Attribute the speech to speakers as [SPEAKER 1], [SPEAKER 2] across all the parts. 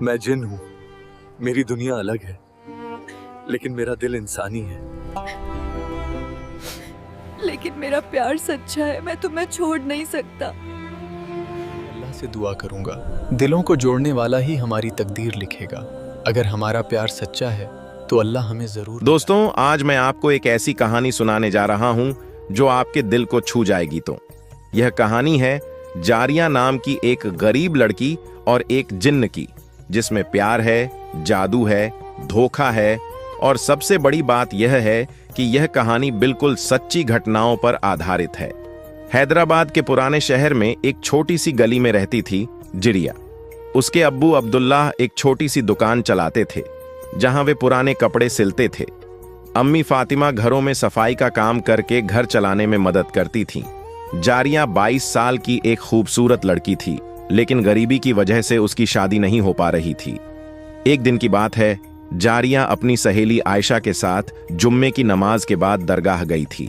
[SPEAKER 1] मैं जिन हूं, मेरी दुनिया अलग है, लेकिन मेरा दिल इंसानी है।
[SPEAKER 2] लेकिन मेरा प्यार सच्चा है, मैं तुम्हें छोड़ नहीं सकता।
[SPEAKER 3] अल्लाह से दुआ करूंगा, दिलों को जोड़ने वाला ही हमारी तकदीर लिखेगा। अगर हमारा प्यार सच्चा है तो अल्लाह हमें जरूर।
[SPEAKER 4] दोस्तों, आज मैं आपको एक ऐसी कहानी सुनाने जा रहा हूं जो आपके दिल को छू जाएगी। तो यह कहानी है जारिया नाम की एक गरीब लड़की और एक जिन्न की, जिसमें प्यार है, जादू है, धोखा है और सबसे बड़ी बात यह है कि यह कहानी बिल्कुल सच्ची घटनाओं पर आधारित है। हैदराबाद के पुराने शहर में एक छोटी सी गली में रहती थी जिरिया। उसके अब्बू अब्दुल्लाह एक छोटी सी दुकान चलाते थे जहां वे पुराने कपड़े सिलते थे। अम्मी फातिमा घरों में सफाई का काम करके घर चलाने में मदद करती थीं। जारिया 22 साल की एक खूबसूरत लड़की थी, लेकिन गरीबी की वजह से उसकी शादी नहीं हो पा रही थी। एक दिन की बात है, जारिया अपनी सहेली आयशा के साथ जुम्मे की नमाज के बाद दरगाह गई थी।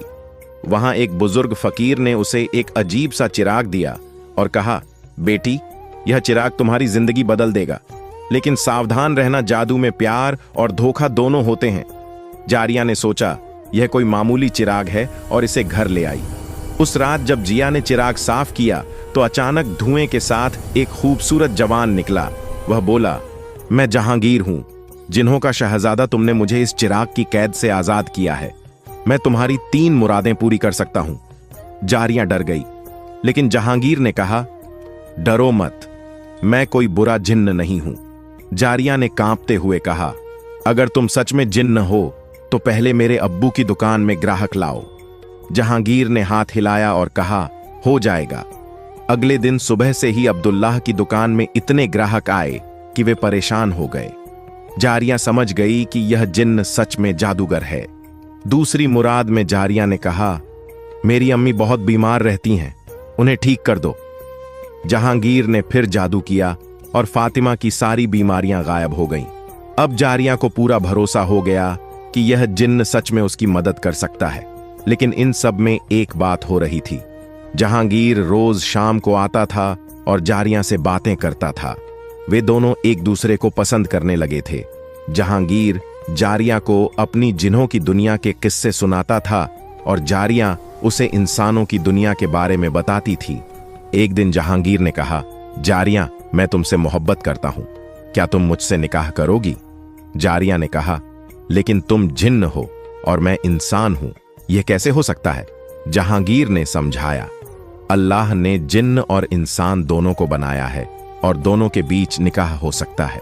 [SPEAKER 4] वहां एक बुजुर्ग फकीर ने उसे एक अजीब सा चिराग दिया और कहा, बेटी, यह चिराग तुम्हारी जिंदगी बदल देगा, लेकिन सावधान रहना, जादू में प्यार और धोखा दोनों होते हैं। जारिया ने सोचा यह कोई मामूली चिराग है और इसे घर ले आई। उस रात जब जिया ने चिराग साफ किया तो अचानक धुएं के साथ एक खूबसूरत जवान निकला। वह बोला, मैं जहांगीर हूं, जिन्हों का शहजादा, तुमने मुझे इस चिराग की कैद से आजाद किया है। मैं तुम्हारी 3 मुरादें पूरी कर सकता हूं। जारिया डर गई, लेकिन जहांगीर ने कहा, डरो मत, मैं कोई बुरा जिन्न नहीं हूं। जारिया ने कांपते हुए कहा, अगर तुम सच में जिन्न हो तो पहले मेरे अब्बू की दुकान में ग्राहक लाओ। जहांगीर ने हाथ हिलाया और कहा, हो जाएगा। अगले दिन सुबह से ही अब्दुल्लाह की दुकान में इतने ग्राहक आए कि वे परेशान हो गए। जारिया समझ गई कि यह जिन्न सच में जादूगर है। दूसरी मुराद में जारिया ने कहा, मेरी अम्मी बहुत बीमार रहती हैं, उन्हें ठीक कर दो। जहांगीर ने फिर जादू किया और फातिमा की सारी बीमारियां गायब हो गईं। अब जारिया को पूरा भरोसा हो गया कि यह जिन्न सच में उसकी मदद कर सकता है। लेकिन इन सब में एक बात हो रही थी। जहांगीर रोज शाम को आता था और जारिया से बातें करता था। वे दोनों एक दूसरे को पसंद करने लगे थे। जहांगीर जारिया को अपनी जिन्हों की दुनिया के किस्से सुनाता था और जारिया उसे इंसानों की दुनिया के बारे में बताती थी। एक दिन जहांगीर ने कहा, जारिया, मैं तुमसे मोहब्बत करता हूं, क्या तुम मुझसे निकाह करोगी? जारिया ने कहा, लेकिन तुम जिन्न हो और मैं इंसान हूं, यह कैसे हो सकता है? जहांगीर ने समझाया, अल्लाह ने जिन्न और इंसान दोनों को बनाया है और दोनों के बीच निकाह हो सकता है।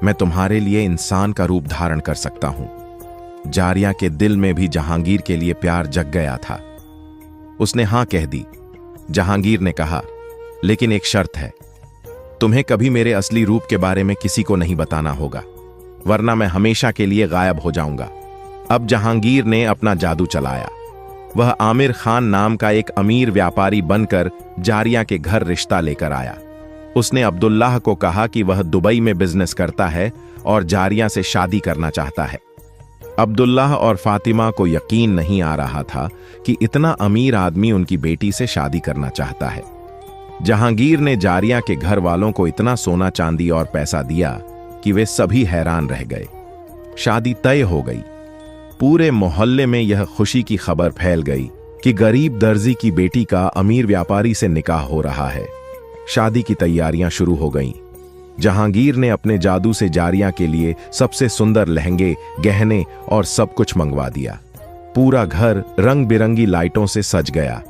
[SPEAKER 4] मैं तुम्हारे लिए इंसान का रूप धारण कर सकता हूं। जारिया के दिल में भी जहांगीर के लिए प्यार जग गया था। उसने हां कह दी। जहांगीर ने कहा, लेकिन एक शर्त है, तुम्हें कभी मेरे असली रूप के बारे में किसी को नहीं बताना होगा, वरना मैं हमेशा के लिए गायब हो जाऊंगा। अब जहांगीर ने अपना जादू चलाया। वह आमिर खान नाम का एक अमीर व्यापारी बनकर जारिया के घर रिश्ता लेकर आया। उसने अब्दुल्लाह को कहा कि वह दुबई में बिजनेस करता है और जारिया से शादी करना चाहता है। अब्दुल्लाह और फातिमा को यकीन नहीं आ रहा था कि इतना अमीर आदमी उनकी बेटी से शादी करना चाहता है। जहांगीर ने जारिया के घर वालों को इतना सोना चांदी और पैसा दिया कि वे सभी हैरान रह गए। शादी तय हो गई। पूरे मोहल्ले में यह खुशी की खबर फैल गई कि गरीब दर्जी की बेटी का अमीर व्यापारी से निकाह हो रहा है। शादी की तैयारियां शुरू हो गईं। जहांगीर ने अपने जादू से जारिया के लिए सबसे सुंदर लहंगे, गहने और सब कुछ मंगवा दिया। पूरा घर रंग बिरंगी लाइटों से सज गया।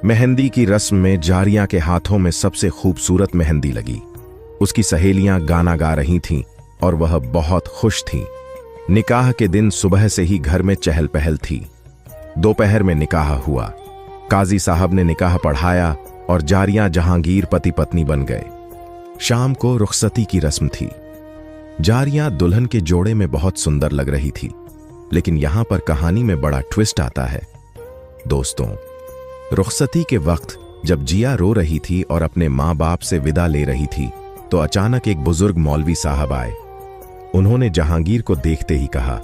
[SPEAKER 4] मेहंदी की रस्म में जारिया के हाथों में सबसे खूबसूरत मेहंदी लगी। उसकी सहेलियां गाना गा रही थीं और वह बहुत खुश थी। निकाह के दिन सुबह से ही घर में चहल पहल थी। दोपहर में निकाह हुआ। काजी साहब ने निकाह पढ़ाया और जारिया जहांगीर पति पत्नी बन गए। शाम को रुखसती की रस्म थी। जारिया दुल्हन के जोड़े में बहुत सुंदर लग रही थी, लेकिन यहां पर कहानी में बड़ा ट्विस्ट आता है। दोस्तों, रुखसती के वक्त जब जिया रो रही थी और अपने माँ बाप से विदा ले रही थी, तो अचानक एक बुजुर्ग मौलवी साहब आए। उन्होंने जहांगीर को देखते ही कहा,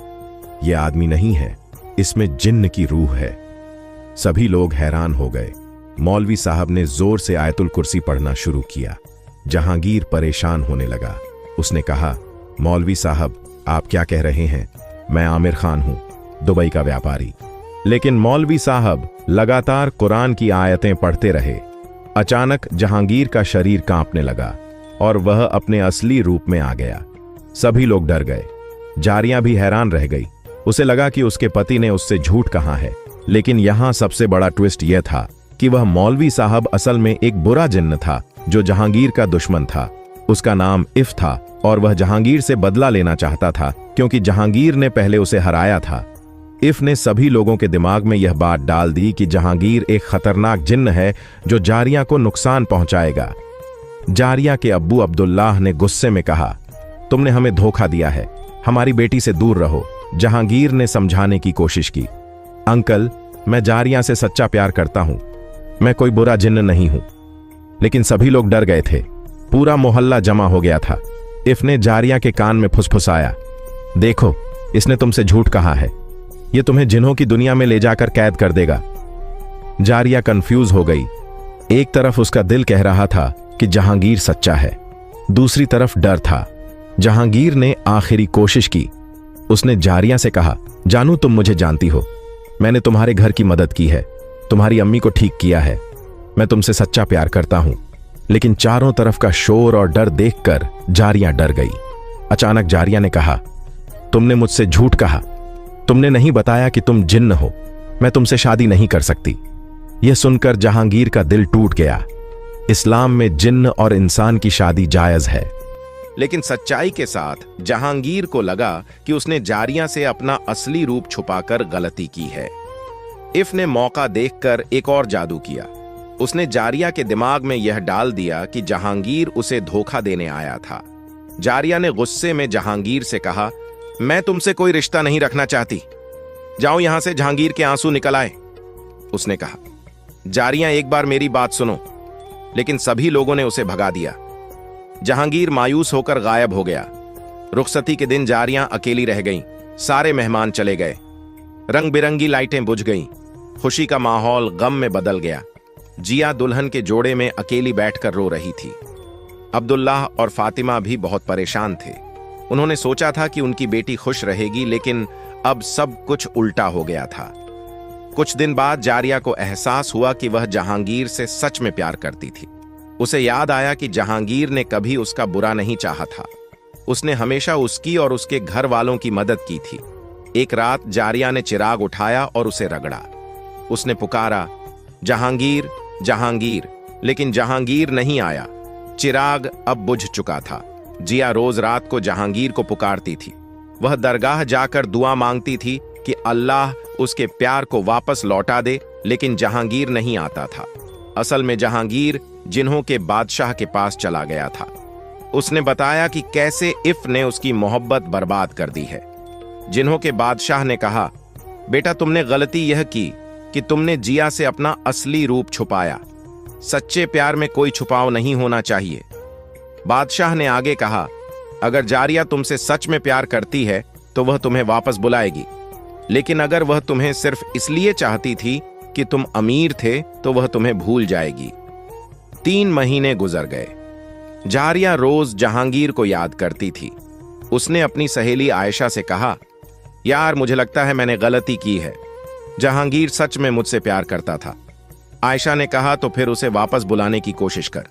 [SPEAKER 4] यह आदमी नहीं है, इसमें जिन्न की रूह है। सभी लोग हैरान हो गए। मौलवी साहब ने जोर से आयतुल कुर्सी पढ़ना शुरू किया। जहांगीर परेशान होने लगा। उसने कहा, मौलवी साहब, आप क्या कह रहे हैं? मैं आमिर खान हूं, दुबई का व्यापारी। लेकिन मौलवी साहब लगातार कुरान की आयतें पढ़ते रहे। अचानक जहांगीर का शरीर कांपने लगा और वह अपने असली रूप में आ गया। सभी लोग डर गए। जारिया भी हैरान रह गई। उसे लगा कि उसके पति ने उससे झूठ कहा है। लेकिन यहां सबसे बड़ा ट्विस्ट यह था कि वह मौलवी साहब असल में एक बुरा जिन्न था जो जहांगीर का दुश्मन था। उसका नाम इफ था और वह जहांगीर से बदला लेना चाहता था क्योंकि जहांगीर ने पहले उसे हराया था। इफ ने सभी लोगों के दिमाग में यह बात डाल दी कि जहांगीर एक खतरनाक जिन्न है जो जारिया को नुकसान पहुंचाएगा। जारिया के अब्बू अब्दुल्लाह ने गुस्से में कहा, तुमने हमें धोखा दिया है, हमारी बेटी से दूर रहो। जहांगीर ने समझाने की कोशिश की, अंकल, मैं जारिया से सच्चा प्यार करता हूं, मैं कोई बुरा जिन्न नहीं हूं। लेकिन सभी लोग डर गए थे। पूरा मोहल्ला जमा हो गया था। इफ ने जारिया के कान में फुसफुसाया, देखो, इसने तुमसे झूठ कहा है, यह तुम्हें जिन्हों की दुनिया में ले जाकर कैद कर देगा। जारिया कंफ्यूज हो गई। एक तरफ उसका दिल कह रहा था कि जहांगीर सच्चा है, दूसरी तरफ डर था। जहांगीर ने आखिरी कोशिश की। उसने जारिया से कहा, जानू, तुम मुझे जानती हो, मैंने तुम्हारे घर की मदद की है, तुम्हारी अम्मी को ठीक किया है, मैं तुमसे सच्चा प्यार करता हूं। लेकिन चारों तरफ का शोर और डर देखकर जारिया डर गई। अचानक जारिया ने कहा, तुमने मुझसे झूठ कहा, तुमने नहीं बताया कि तुम जिन्न हो, मैं तुमसे शादी नहीं कर सकती। यह सुनकर जहांगीर का दिल टूट गया। इस्लाम में जिन्न और इंसान की शादी जायज है। लेकिन सच्चाई के साथ जहांगीर को लगा कि उसने जारिया से अपना असली रूप छुपाकर गलती की है। इफ ने मौका देखकर एक और जादू किया। उसने जारिया के दिमाग में यह डाल दिया कि जहांगीर उसे धोखा देने आया था। जारिया ने गुस्से में जहांगीर से कहा, मैं तुमसे कोई रिश्ता नहीं रखना चाहती, जाओ यहां से, जहांगीर के आंसू निकल आए। उसने कहा, जारिया, एक बार मेरी बात सुनो। लेकिन सभी लोगों ने उसे भगा दिया। जहांगीर मायूस होकर गायब हो गया। रुखसती के दिन जारिया अकेली रह गईं। सारे मेहमान चले गए। रंग बिरंगी लाइटें बुझ गईं। खुशी का माहौल गम में बदल गया। जिया दुल्हन के जोड़े में अकेली बैठकर रो रही थी। अब्दुल्लाह और फातिमा भी बहुत परेशान थे। उन्होंने सोचा था कि उनकी बेटी खुश रहेगी, लेकिन अब सब कुछ उल्टा हो गया था। कुछ दिन बाद जारिया को एहसास हुआ कि वह जहांगीर से सच में प्यार करती थी। उसे याद आया कि जहांगीर ने कभी उसका बुरा नहीं चाहा था। उसने हमेशा उसकी और उसके घर वालों की मदद की थी। एक रात जारिया ने चिराग उठाया और उसे रगड़ा। उसने पुकारा, जहांगीर, जहांगीर, लेकिन जहांगीर नहीं आया। चिराग अब बुझ चुका था। जिया रोज रात को जहांगीर को पुकारती थी। वह दरगाह जाकर दुआ मांगती थी कि अल्लाह उसके प्यार को वापस लौटा दे, लेकिन जहांगीर नहीं आता था। असल में जहांगीर जिन्हों के बादशाह के पास चला गया था। उसने बताया कि कैसे इफ ने उसकी मोहब्बत बर्बाद कर दी है। जिन्हों के बादशाह ने कहा, बेटा, तुमने गलती यह की कि तुमने जिया से अपना असली रूप छुपाया। सच्चे प्यार में कोई छुपाव नहीं होना चाहिए। बादशाह ने आगे कहा, अगर जारिया तुमसे सच में प्यार करती है तो वह तुम्हें वापस बुलाएगी, लेकिन अगर वह तुम्हें सिर्फ इसलिए चाहती थी कि तुम अमीर थे तो वह तुम्हें भूल जाएगी। 3 महीने गुजर गए। जारिया रोज जहांगीर को याद करती थी। उसने अपनी सहेली आयशा से कहा, यार, मुझे लगता है मैंने गलती की है। जहांगीर सच में मुझसे प्यार करता था। आयशा ने कहा, तो फिर उसे वापस बुलाने की कोशिश कर।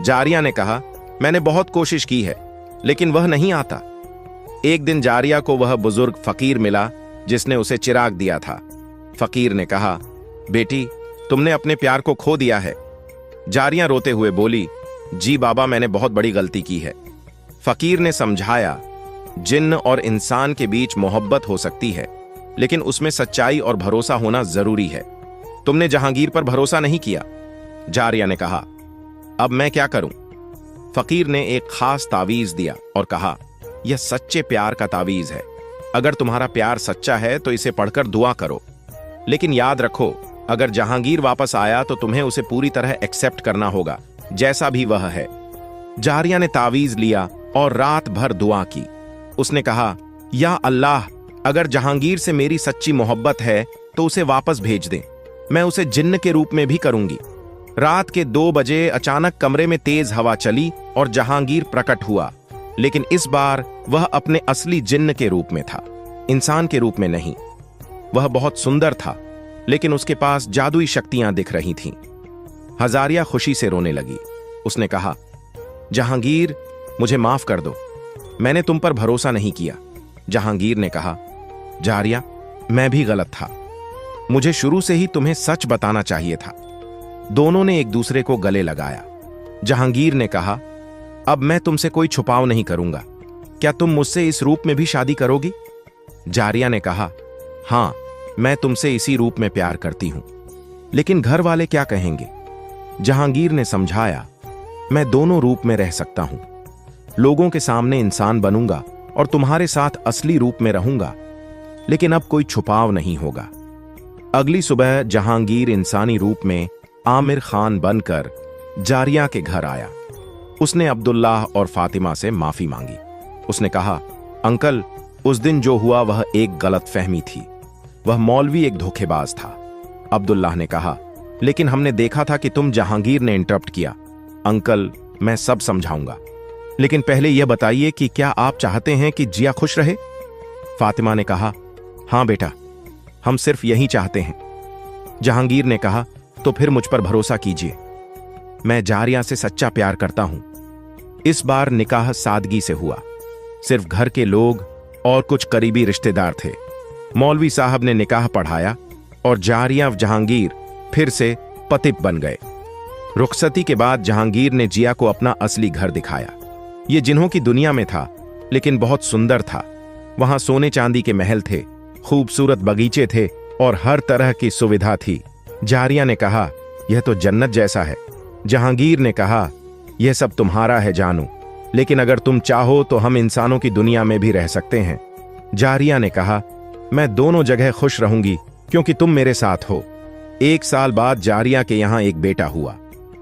[SPEAKER 4] जारिया ने कहा, मैंने बहुत कोशिश की है, लेकिन वह नहीं आता। एक दिन जारिया को वह बुजुर्ग फकीर मिला जिसने उसे चिराग दिया था। फकीर ने कहा, बेटी, तुमने अपने प्यार को खो दिया है। जारिया रोते हुए बोली, जी बाबा, मैंने बहुत बड़ी गलती की है। फकीर ने समझाया, जिन्न और इंसान के बीच मोहब्बत हो सकती है, लेकिन उसमें सच्चाई और भरोसा होना जरूरी है। तुमने जहांगीर पर भरोसा नहीं किया। जारिया ने कहा, अब मैं क्या करूं? फकीर ने एक खास तावीज दिया और कहा, यह सच्चे प्यार का तावीज है। अगर तुम्हारा प्यार सच्चा है तो इसे पढ़कर दुआ करो, लेकिन याद रखो, अगर जहांगीर वापस आया तो तुम्हें उसे पूरी तरह एक्सेप्ट करना होगा, जैसा भी वह है। जारिया ने तावीज लिया और रात भर दुआ की। उसने कहा, या अल्लाह, अगर जहांगीर से मेरी सच्ची मोहब्बत है तो उसे वापस भेज दे, मैं उसे जिन्न के रूप में भी करूंगी। रात के 2 बजे अचानक कमरे में तेज हवा चली और जहांगीर प्रकट हुआ। लेकिन इस बार वह अपने असली जिन्न के रूप में था, इंसान के रूप में नहीं। वह बहुत सुंदर था, लेकिन उसके पास जादुई शक्तियां दिख रही थीं। हजारिया खुशी से रोने लगी। उसने कहा, जहांगीर, मुझे माफ कर दो, मैंने तुम पर भरोसा नहीं किया। जहांगीर ने कहा, जारिया, मैं भी गलत था, मुझे शुरू से ही तुम्हें सच बताना चाहिए था। दोनों ने एक दूसरे को गले लगाया। जहांगीर ने कहा, अब मैं तुमसे कोई छुपाव नहीं करूंगा, क्या तुम मुझसे इस रूप में भी शादी करोगी? जारिया ने कहा, हां, मैं तुमसे इसी रूप में प्यार करती हूं, लेकिन घर वाले क्या कहेंगे? जहांगीर ने समझाया, मैं दोनों रूप में रह सकता हूं, लोगों के सामने इंसान बनूंगा और तुम्हारे साथ असली रूप में रहूंगा, लेकिन अब कोई छुपाव नहीं होगा। अगली सुबह जहांगीर इंसानी रूप में आमिर खान बनकर जारिया के घर आया। उसने अब्दुल्लाह और फातिमा से माफी मांगी। उसने कहा, अंकल, उस दिन जो हुआ वह एक गलतफहमी थी, वह मौलवी एक धोखेबाज था। अब्दुल्लाह ने कहा, लेकिन हमने देखा था कि तुम जहांगीर ने इंटरप्ट किया। अंकल, मैं सब समझाऊंगा, लेकिन पहले यह बताइए कि क्या आप चाहते हैं कि जिया खुश रहे? फातिमा ने कहा, हां बेटा, हम सिर्फ यही चाहते हैं। जहांगीर ने कहा, तो फिर मुझ पर भरोसा कीजिए, मैं जारिया से सच्चा प्यार करता हूं। इस बार निकाह सादगी से हुआ, सिर्फ घर के लोग और कुछ करीबी रिश्तेदार थे। मौलवी साहब ने निकाह पढ़ाया और जारिया जहांगीर फिर से पति बन गए। रुखसती के बाद जहांगीर ने जिया को अपना असली घर दिखाया। ये जिन्हों की दुनिया में था, लेकिन बहुत सुंदर था। वहां सोने चांदी के महल थे, खूबसूरत बगीचे थे और हर तरह की सुविधा थी। जारिया ने कहा, यह तो जन्नत जैसा है। जहांगीर ने कहा, यह सब तुम्हारा है जानू, लेकिन अगर तुम चाहो तो हम इंसानों की दुनिया में भी रह सकते हैं। जारिया ने कहा, मैं दोनों जगह खुश रहूंगी क्योंकि तुम मेरे साथ हो। 1 साल बाद जारिया के यहां एक बेटा हुआ।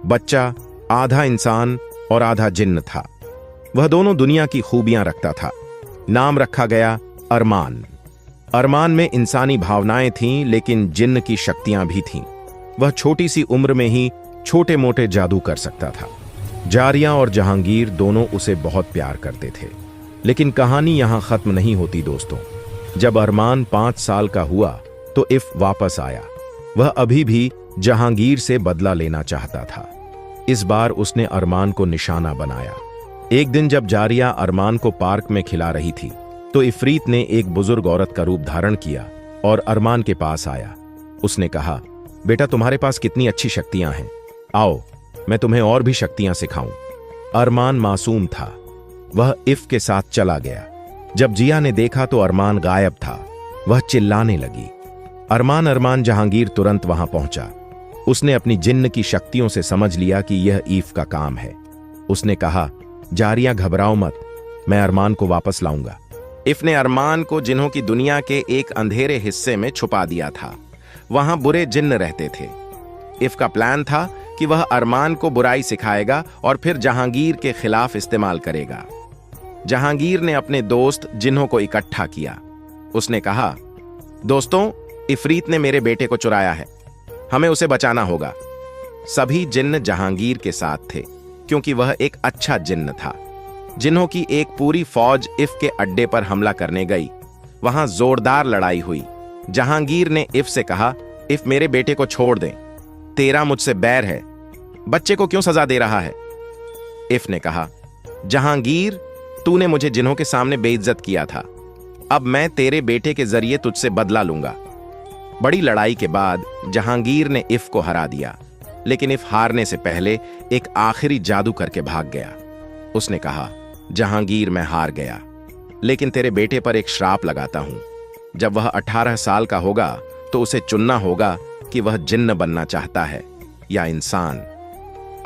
[SPEAKER 4] बच्चा आधा इंसान और आधा जिन्न था। वह दोनों दुनिया की खूबियां रखता था। नाम रखा गया अरमान। अरमान में इंसानी भावनाएं थीं, लेकिन जिन्न की शक्तियां भी थीं। वह छोटी सी उम्र में ही छोटे मोटे जादू कर सकता था। जारिया और जहांगीर दोनों उसे बहुत प्यार करते थे, लेकिन कहानी यहां खत्म नहीं होती दोस्तों। जब अरमान 5 साल का हुआ तो इफ वापस आया। वह अभी भी जहांगीर से बदला लेना चाहता था। इस बार उसने अरमान को निशाना बनाया। एक दिन जब जारिया अरमान को पार्क में खिला रही थी तो इफरीत ने एक बुजुर्ग औरत का रूप धारण किया और अरमान के पास आया। उसने कहा, बेटा, तुम्हारे पास कितनी अच्छी शक्तियां हैं, आओ मैं तुम्हें और भी शक्तियां सिखाऊं। अरमान मासूम था। वह इफ के साथ चला गया। जब जिया ने देखा तो अरमान गायब था। वह चिल्लाने लगी। अरमान जहांगीर तुरंत वहां पहुंचा। उसने अपनी जिन्न की शक्तियों से समझ लिया कि यह ईफ का काम है। उसने कहा, जारिया घबराओ मत, मैं अरमान को वापस लाऊंगा। इफ ने अरमान को जिन्हों की दुनिया के एक अंधेरे हिस्से में छुपा दिया था। वहां बुरे जिन्न रहते थे। इफ का प्लान था कि वह अरमान को बुराई सिखाएगा और फिर जहांगीर के खिलाफ इस्तेमाल करेगा। जहांगीर ने अपने दोस्त जिन्हों को इकट्ठा किया। उसने कहा, दोस्तों, इफरीत ने मेरे बेटे को चुराया है, हमें उसे बचाना होगा। सभी जिन्न जहांगीर के साथ थे क्योंकि वह एक अच्छा जिन्न था। जिन्हों की एक पूरी फौज इफ के अड्डे पर हमला करने गई। वहां जोरदार लड़ाई हुई। जहांगीर ने इफ से कहा, इफ मेरे बेटे को छोड़ दें, तेरा मुझसे बैर है, बच्चे को क्यों सजा दे रहा है? इफ ने कहा, जहांगीर, तूने मुझे जिन्हों के सामने बेइज्जत किया था, अब मैं तेरे बेटे के जरिए तुझसे बदला लूंगा। बड़ी लड़ाई के बाद जहांगीर ने इफ को हरा दिया, लेकिन इफ हारने से पहले एक आखिरी जादू करके भाग गया। उसने कहा, जहांगीर, मैं हार गया, लेकिन तेरे बेटे पर एक श्राप लगाता हूं। जब वह 18 साल का होगा तो उसे चुनना होगा कि वह जिन्न बनना चाहता है या इंसान।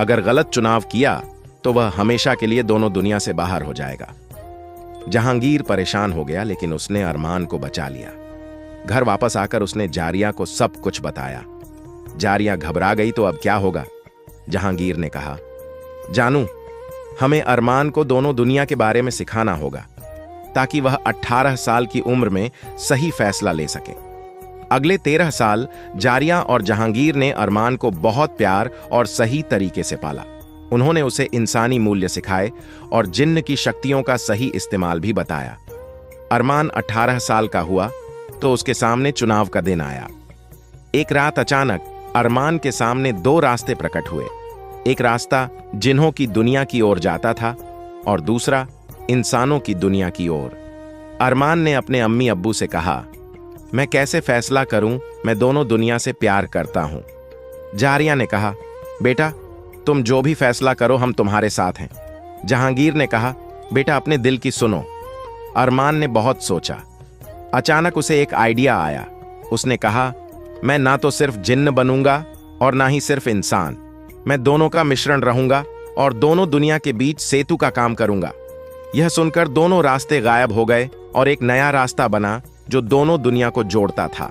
[SPEAKER 4] अगर गलत चुनाव किया तो वह हमेशा के लिए दोनों दुनिया से बाहर हो जाएगा। जहांगीर परेशान हो गया, लेकिन उसने अरमान को बचा लिया। घर वापस आकर उसने जारिया को सब कुछ बताया। जारिया घबरा गई तो अब क्या होगा? जहांगीर ने कहा, जानू, हमें अरमान को दोनों दुनिया के बारे में सिखाना होगा ताकि वह 18 साल की उम्र में सही फैसला ले सके। अगले 13 साल जारिया और जहांगीर ने अरमान को बहुत प्यार और सही तरीके से पाला। उन्होंने उसे इंसानी मूल्य सिखाए और जिन्न की शक्तियों का सही इस्तेमाल भी बताया। अरमान 18 साल का हुआ तो उसके सामने चुनाव का दिन आया। एक रात अचानक अरमान के सामने 2 रास्ते प्रकट हुए। एक रास्ता जिन्हों की दुनिया की ओर जाता था और दूसरा इंसानों की दुनिया की ओर। अरमान ने अपने अम्मी अब्बू से कहा, मैं कैसे फैसला करूं, मैं दोनों दुनिया से प्यार करता हूं। जारिया ने कहा, बेटा तुम जो भी फैसला करो हम तुम्हारे साथ हैं। जहांगीर ने कहा, बेटा अपने दिल की सुनो। अरमान ने बहुत सोचा। अचानक उसे एक आइडिया आया। उसने कहा, मैं ना तो सिर्फ जिन्न बनूंगा और ना ही सिर्फ इंसान, मैं दोनों का मिश्रण रहूंगा और दोनों दुनिया के बीच सेतु का काम करूंगा। यह सुनकर दोनों रास्ते गायब हो गए और एक नया रास्ता बना जो दोनों दुनिया को जोड़ता था।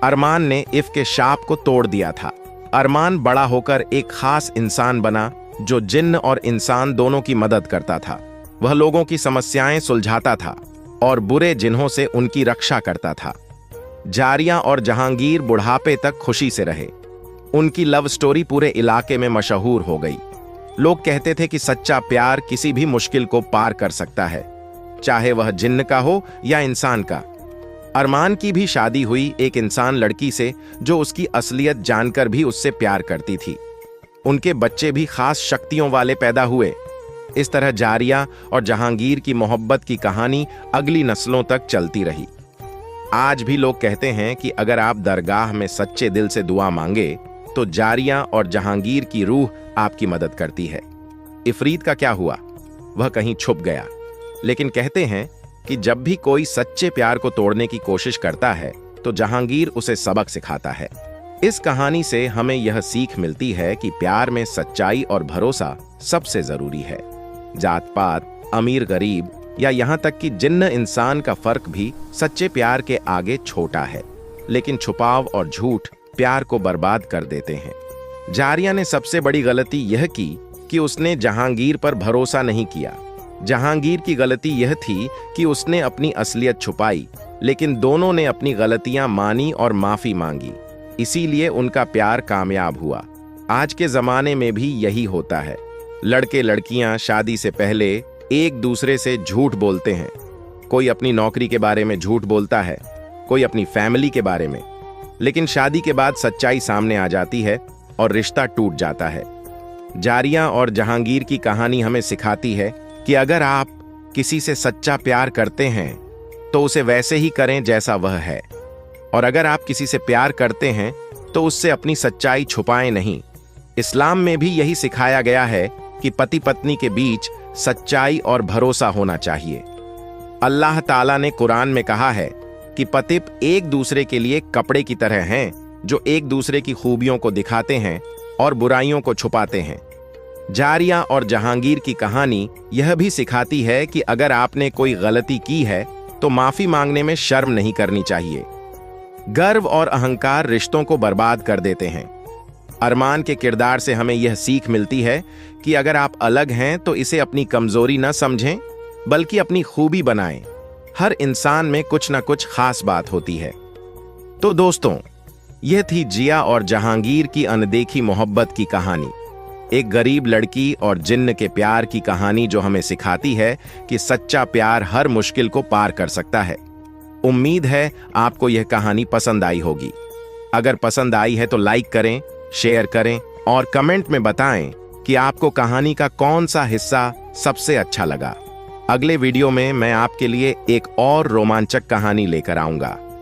[SPEAKER 4] अरमान ने इफ के शाप को तोड़ दिया था। अरमान बड़ा होकर एक खास इंसान बना जो जिन्न और इंसान दोनों की मदद करता था। वह लोगों की समस्याएं सुलझाता था और बुरे जिन्हों से उनकी रक्षा करता था। जारिया और जहांगीर बुढ़ापे तक खुशी से रहे। उनकी लव स्टोरी पूरे इलाके में मशहूर हो गई। लोग कहते थे कि सच्चा प्यार किसी भी मुश्किल को पार कर सकता है, चाहे वह जिन्न का हो या इंसान का। अरमान की भी शादी हुई एक इंसान लड़की से जो उसकी असलियत जानकर भी उससे प्यार करती थी। उनके बच्चे भी खास शक्तियों वाले पैदा हुए। इस तरह जारिया और जहांगीर की मोहब्बत की कहानी अगली नस्लों तक चलती रही। आज भी लोग कहते हैं कि अगर आप दरगाह में सच्चे दिल से दुआ मांगे तो जारिया और जहांगीर की रूह आपकी मदद करती है। इफरीत का क्या हुआ? वह कहीं छुप गया, लेकिन कहते हैं कि जब भी कोई सच्चे प्यार को तोड़ने की कोशिश करता है तो जहांगीर उसे सबक सिखाता है। इस कहानी से हमें यह सीख मिलती है कि प्यार में सच्चाई और भरोसा सबसे जरूरी है। जात पात, अमीर गरीब या यहाँ तक कि जिन्न इंसान का फर्क भी सच्चे प्यार के आगे छोटा है, लेकिन छुपाव और झूठ प्यार को बर्बाद कर देते हैं। जारिया ने सबसे बड़ी गलती यह की कि उसने जहांगीर पर भरोसा नहीं किया। जहांगीर की गलती यह थी कि उसने अपनी असलियत छुपाई, लेकिन दोनों ने अपनी गलतियां मानी और माफी मांगी। इसीलिए उनका प्यार कामयाब हुआ। आज के जमाने में भी यही होता है। लड़के लड़कियां शादी से पहले एक दूसरे से झूठ बोलते हैं। कोई अपनी नौकरी के बारे में झूठ बोलता है, कोई अपनी फैमिली के बारे में, लेकिन शादी के बाद सच्चाई सामने आ जाती है और रिश्ता टूट जाता है। जारिया और जहांगीर की कहानी हमें सिखाती है कि अगर आप किसी से सच्चा प्यार करते हैं तो उसे वैसे ही करें जैसा वह है, और अगर आप किसी से प्यार करते हैं तो उससे अपनी सच्चाई छुपाएं नहीं। इस्लाम में भी यही सिखाया गया है कि पति पत्नी के बीच सच्चाई और भरोसा होना चाहिए। अल्लाह ताला ने कुरान में कहा है कि पति एक दूसरे के लिए कपड़े की तरह हैं, जो एक दूसरे की खूबियों को दिखाते हैं और बुराइयों को छुपाते हैं। जारिया और जहांगीर की कहानी यह भी सिखाती है कि अगर आपने कोई गलती की है तो माफी मांगने में शर्म नहीं करनी चाहिए। गर्व और अहंकार रिश्तों को बर्बाद कर देते हैं। अरमान के किरदार से हमें यह सीख मिलती है कि अगर आप अलग हैं तो इसे अपनी कमजोरी न समझें, बल्कि अपनी खूबी बनाएं। हर इंसान में कुछ न कुछ खास बात होती है। तो दोस्तों, यह थी जिया और जहांगीर की अनदेखी मोहब्बत की कहानी। एक गरीब लड़की और जिन्न के प्यार की कहानी जो हमें सिखाती है कि सच्चा प्यार हर मुश्किल को पार कर सकता है। उम्मीद है आपको यह कहानी पसंद आई होगी। अगर पसंद आई है तो लाइक करें, शेयर करें और कमेंट में बताएं कि आपको कहानी का कौन सा हिस्सा सबसे अच्छा लगा। अगले वीडियो में मैं आपके लिए एक और रोमांचक कहानी लेकर आऊंगा।